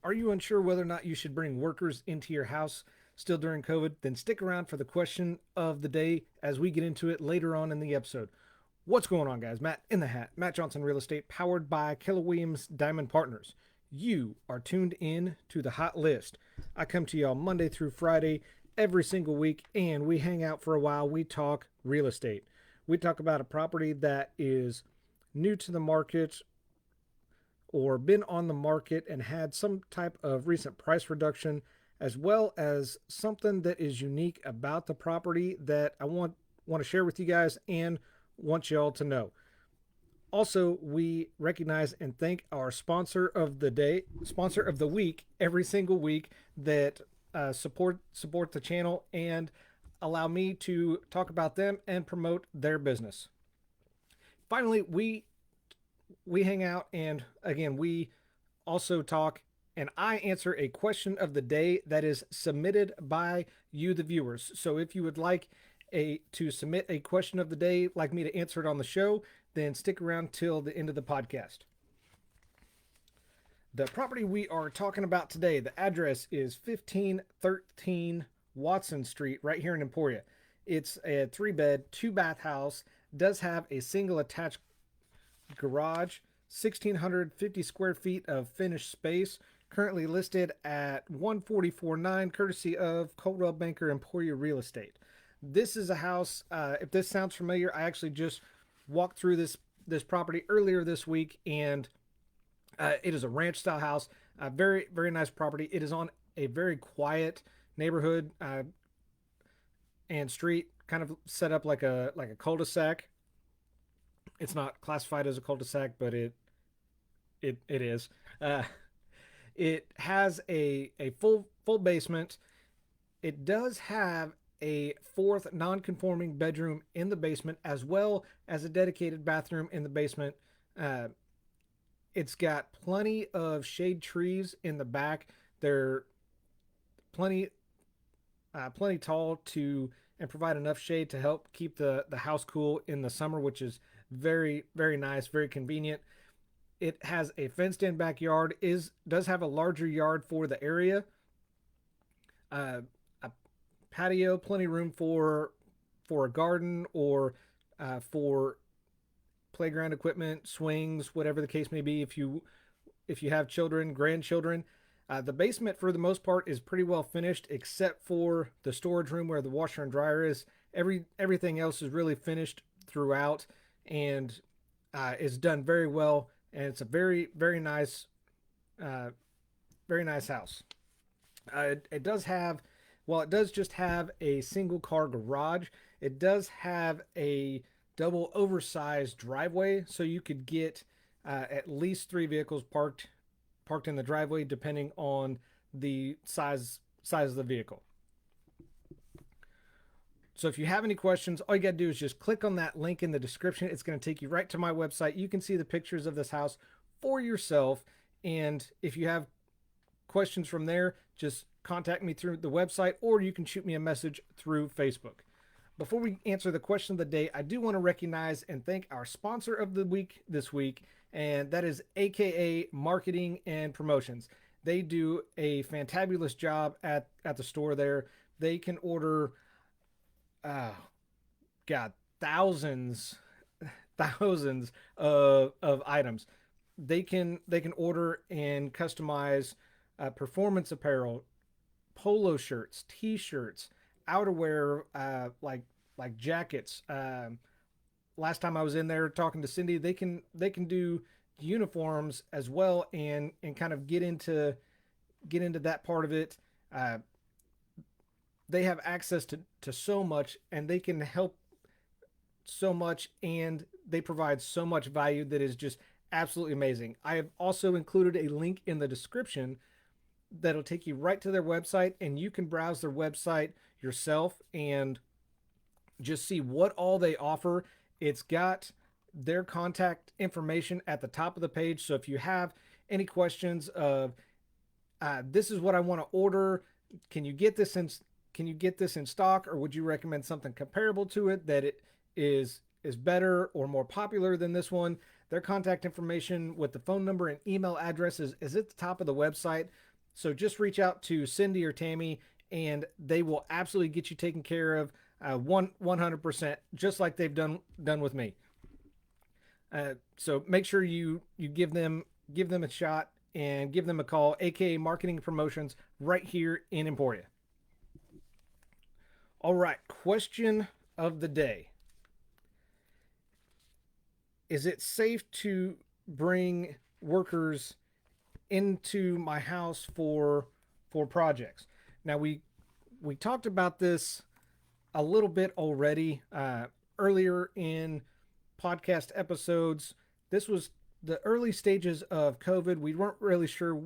Are you unsure whether or not you should bring workers into your house still during COVID? Then stick around for the question of the day as we get into it later on in the episode. What's going on, guys? Matt in the Hat, Matt Johnson Real Estate, powered by Keller Williams Diamond Partners. You are tuned in to the Hot List. I come to y'all Monday through Friday every single week, and we hang out for a while. We talk real estate. We talk about a property that is new to the market or been on the market and had some type of recent price reduction, as well as something that is unique about the property that I want to share with you guys and want y'all to know. Also, we recognize and thank our sponsor of the day, sponsor of the week, every single week that support the channel and allow me to talk about them and promote their business. Finally, we hang out, and again, we also talk and I answer a question of the day that is submitted by you, the viewers. So if you would like to submit a question of the day, like me to answer it on the show, then stick around till the end of the podcast. The property we are talking about today, the address is 1513 Watson Street, right here in Emporia. It's a 3-bed, 2-bath house, does have a single attached garage, 1,650 square feet of finished space, currently listed at $144,900, courtesy of Coldwell Banker Emporia Real Estate. This is a house, if this sounds familiar, I actually just walked through this property earlier this week, and it is a ranch style house, a very, very nice property. It is on a very quiet neighborhood and street, kind of set up like a cul-de-sac. It's not classified as a cul-de-sac, but it is. It has a full basement. It does have a 4th non-conforming bedroom in the basement, as well as a dedicated bathroom in the basement. It's got plenty of shade trees in the back. They're plenty tall to and provide enough shade to help keep the house cool in the summer, which is very, very nice, very convenient. It has a fenced-in backyard. Does have a larger yard for the area. A patio, plenty of room for a garden or for playground equipment, swings, whatever the case may be. If you have children, grandchildren, the basement for the most part is pretty well finished, except for the storage room where the washer and dryer is. Everything else is really finished throughout and is done very well. And it's a very, very nice house. It does have, while it does just have a single car garage, it does have a double oversized driveway, so you could get at least 3 vehicles parked in the driveway, depending on the size of the vehicle. So if you have any questions, all you got to do is just click on that link in the description. It's going to take you right to my website. You can see the pictures of this house for yourself. And if you have questions from there, just contact me through the website, or you can shoot me a message through Facebook. Before we answer the question of the day, I do want to recognize and thank our sponsor of the week this week, and that is AKA Marketing and Promotions. They do a fantabulous job at the store there. They can order thousands of items. They can order and customize performance apparel, polo shirts, t-shirts, outerwear, like jackets. Last time I was in there talking to Cindy, they can do uniforms as well, and kind of get into that part of it. They have access to so much, and they can help so much, and they provide so much value that is just absolutely amazing. I have also included a link in the description that'll take you right to their website, and you can browse their website yourself and just see what all they offer. It's got their contact information at the top of the page, so if you have any questions of this is what I want to order, can you get this in stock, or would you recommend something comparable to it that it is better or more popular than this one? Their contact information with the phone number and email address is at the top of the website. So just reach out to Cindy or Tammy, and they will absolutely get you taken care of 100%, just like they've done with me. So make sure you give them a shot and give them a call, aka Marketing Promotions, right here in Emporia. All right, question of the day: is it safe to bring workers into my house for projects? Now we talked about this a little bit already earlier in podcast episodes. This was the early stages of COVID. We weren't really sure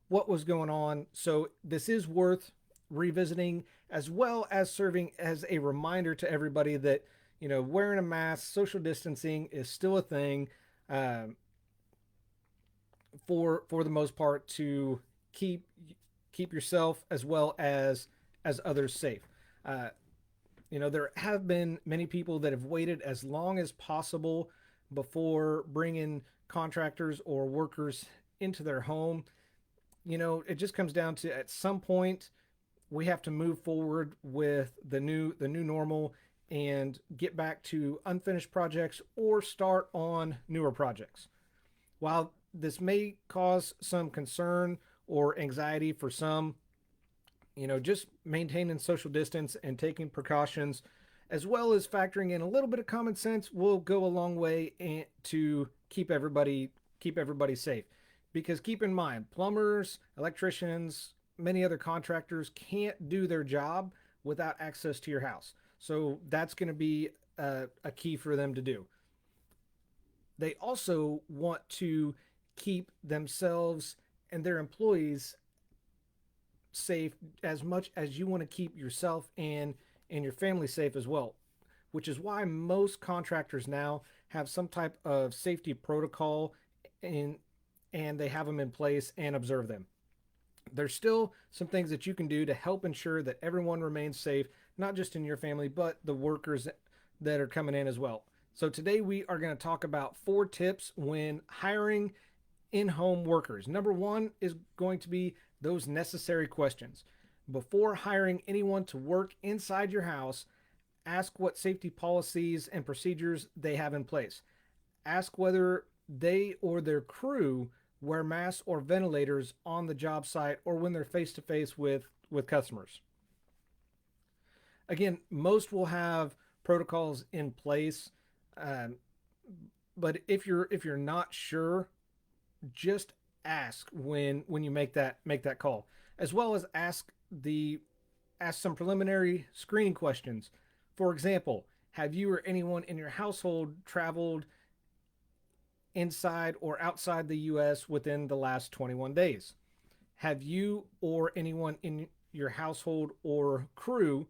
what was going on, so this is worth revisiting, as well as serving as a reminder to everybody that wearing a mask, social distancing is still a thing. For the most part, to keep yourself as well as others safe. Uh, there have been many people that have waited as long as possible before bringing contractors or workers into their home. It just comes down to, at some point, we have to move forward with the new normal and get back to unfinished projects or start on newer projects. While this may cause some concern or anxiety for some, just maintaining social distance and taking precautions, as well as factoring in a little bit of common sense, will go a long way to keep everybody safe. Because keep in mind, plumbers, electricians, many other contractors can't do their job without access to your house. So that's going to be a key for them to do. They also want to keep themselves and their employees safe as much as you want to keep yourself and your family safe as well, which is why most contractors now have some type of safety protocol in and they have them in place and observe them. There's still some things that you can do to help ensure that everyone remains safe, not just in your family, but the workers that are coming in as well. So today we are going to talk about 4 tips when hiring in-home workers. Number 1 is going to be those necessary questions. Before hiring anyone to work inside your house, ask what safety policies and procedures they have in place. Ask whether they or their crew wear masks or ventilators on the job site or when they're face to face with customers. Again, most will have protocols in place, um, but if you're not sure, just ask when you make that call, as well as ask some preliminary screening questions. For example, have you or anyone in your household traveled inside or outside the US within the last 21 days? Have you or anyone in your household or crew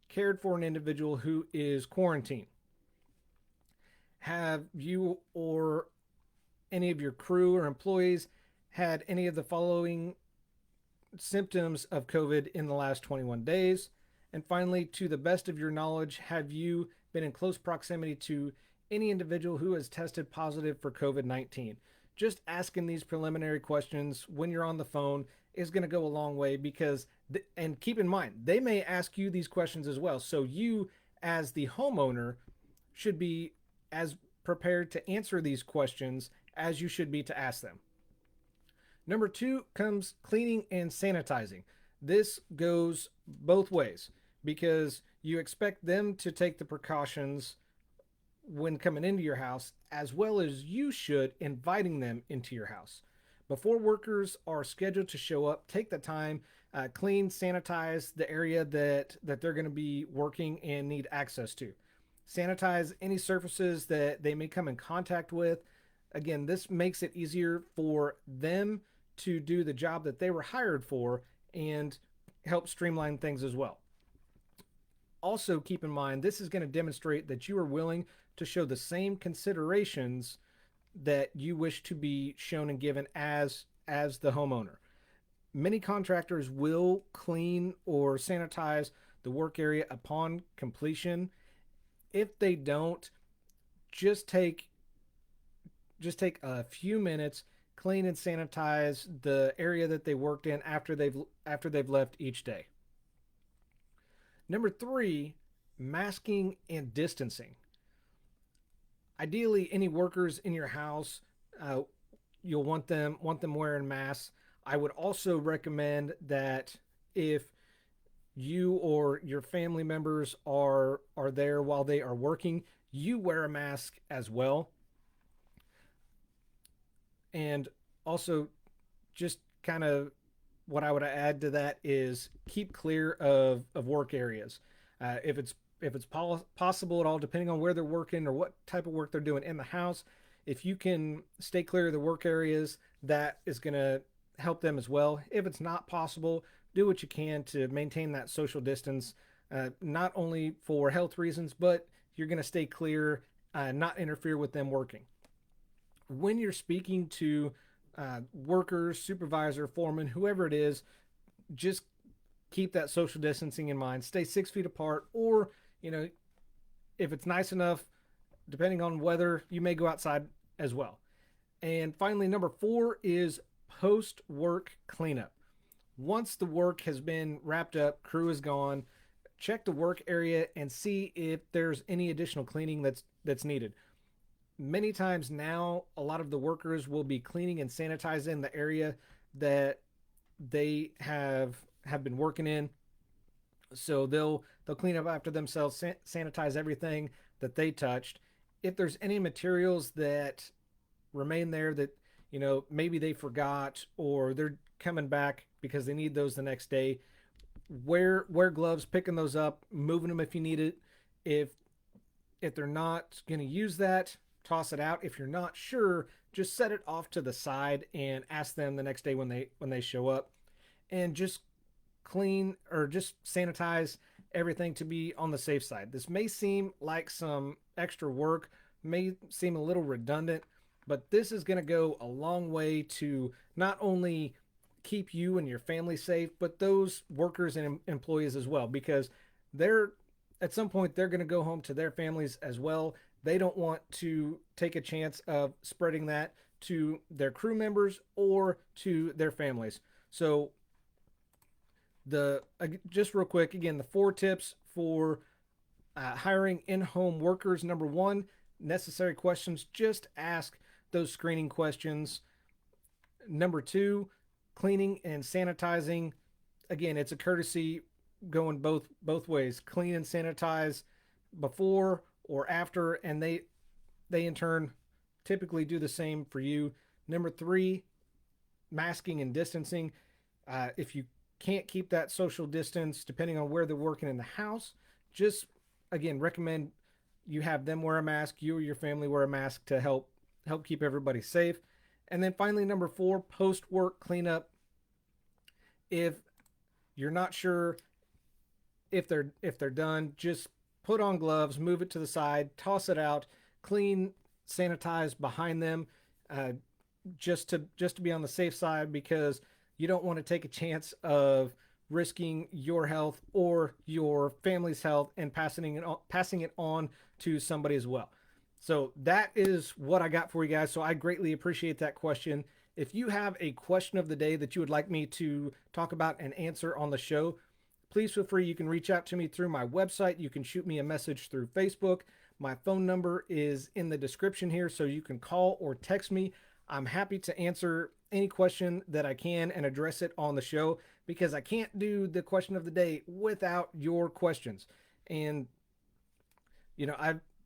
cared for an individual who is quarantined? Have you or any of your crew or employees had any of the following symptoms of COVID in the last 21 days? And finally, to the best of your knowledge, have you been in close proximity to any individual who has tested positive for COVID-19? Just asking these preliminary questions when you're on the phone is going to go a long way, because, and keep in mind, they may ask you these questions as well. So you, as the homeowner, should be as prepared to answer these questions as you should be to ask them. Number 2 comes cleaning and sanitizing. This goes both ways, because you expect them to take the precautions when coming into your house, as well as you should inviting them into your house. Before workers are scheduled to show up, take the time, clean, sanitize the area that they're going to be working and need access to. Sanitize any surfaces that they may come in contact with. Again, this makes it easier for them to do the job that they were hired for and help streamline things as well. Also, keep in mind, this is going to demonstrate that you are willing to show the same considerations that you wish to be shown and given as the homeowner. Many contractors will clean or sanitize the work area upon completion. If they don't, just take a few minutes clean and sanitize the area that they worked in after they've left each day. Number 3, masking and distancing. Ideally, any workers in your house, uh, you'll want them wearing masks. I would also recommend that if you or your family members are there while they are working, you wear a mask as well. And also, just kind of what I would add to that is keep clear of work areas. If it's possible at all, depending on where they're working or what type of work they're doing in the house, if you can stay clear of the work areas, that is going to help them as well. If it's not possible, do what you can to maintain that social distance, not only for health reasons, but you're going to stay clear, not interfere with them working. When you're speaking to workers, supervisor, foreman, whoever it is, just keep that social distancing in mind. Stay 6 feet apart, or you know, if it's nice enough, depending on weather, you may go outside as well. And finally, number 4 is post work cleanup. Once the work has been wrapped up, crew is gone, check the work area and see if there's any additional cleaning that's needed. Many times now, a lot of the workers will be cleaning and sanitizing the area that they have been working in. So they'll clean up after themselves, sanitize everything that they touched. If there's any materials that remain there that maybe they forgot or they're coming back because they need those the next day, wear gloves, picking those up, moving them if you need it. If they're not going to use that, toss it out. If you're not sure, just set it off to the side and ask them the next day when they show up. And just clean or just sanitize everything to be on the safe side. This may seem like some extra work, may seem a little redundant, but this is going to go a long way to not only keep you and your family safe, but those workers and employees as well, because they're at some point they're going to go home to their families as well. They don't want to take a chance of spreading that to their crew members or to their families. So the just real quick again, the 4 tips for hiring in-home workers. Number 1, necessary questions, just ask those screening questions. Number 2, cleaning and sanitizing, again, it's a courtesy going both ways. Clean and sanitize before or after, and they in turn typically do the same for you. Number 3, masking and distancing. If you can't keep that social distance, depending on where they're working in the house, just again recommend you have them wear a mask, you or your family wear a mask to help keep everybody safe. And then finally, number 4, post work cleanup. If you're not sure if they're done, just put on gloves, move it to the side, toss it out, clean, sanitize behind them, just to be on the safe side, because you don't want to take a chance of risking your health or your family's health and passing it on to somebody as well. So that is what I got for you guys. So I greatly appreciate that question. If you have a question of the day that you would like me to talk about and answer on the show, please feel free. You can reach out to me through my website. You can shoot me a message through Facebook. My phone number is in the description here, so you can call or text me. I'm happy to answer any question that I can and address it on the show, because I can't do the question of the day without your questions. And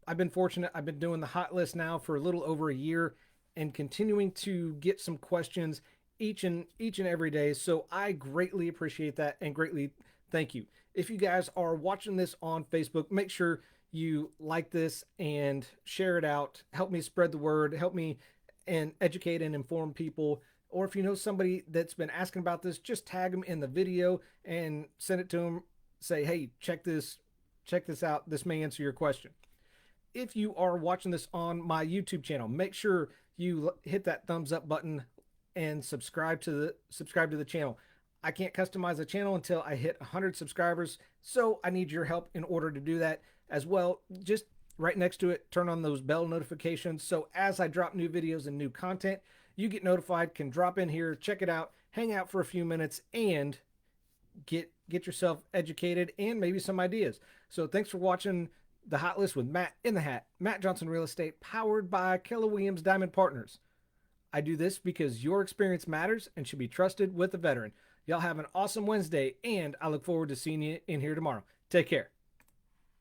I've been fortunate. I've been doing the hot list now for a little over a year and continuing to get some questions each and every day. So I greatly appreciate that and greatly thank you. If you guys are watching this on Facebook, make sure you like this and share it out. Help me spread the word. Help me and educate and inform people. Or if you know somebody that's been asking about this, just tag them in the video and send it to them. Say, hey, check this out. This may answer your question. If you are watching this on my YouTube channel, make sure you hit that thumbs up button and subscribe to the channel. I can't customize the channel until I hit 100 subscribers, so I need your help in order to do that as well. Just right next to it, turn on those bell notifications, so as I drop new videos and new content, you get notified, can drop in here, check it out, hang out for a few minutes, and get yourself educated and maybe some ideas. So thanks for watching the Hot List with Matt in the Hat. Matt Johnson Real Estate, powered by Keller Williams Diamond Partners. I do this because your experience matters and should be trusted with a veteran. Y'all have an awesome Wednesday, and I look forward to seeing you in here tomorrow. Take care.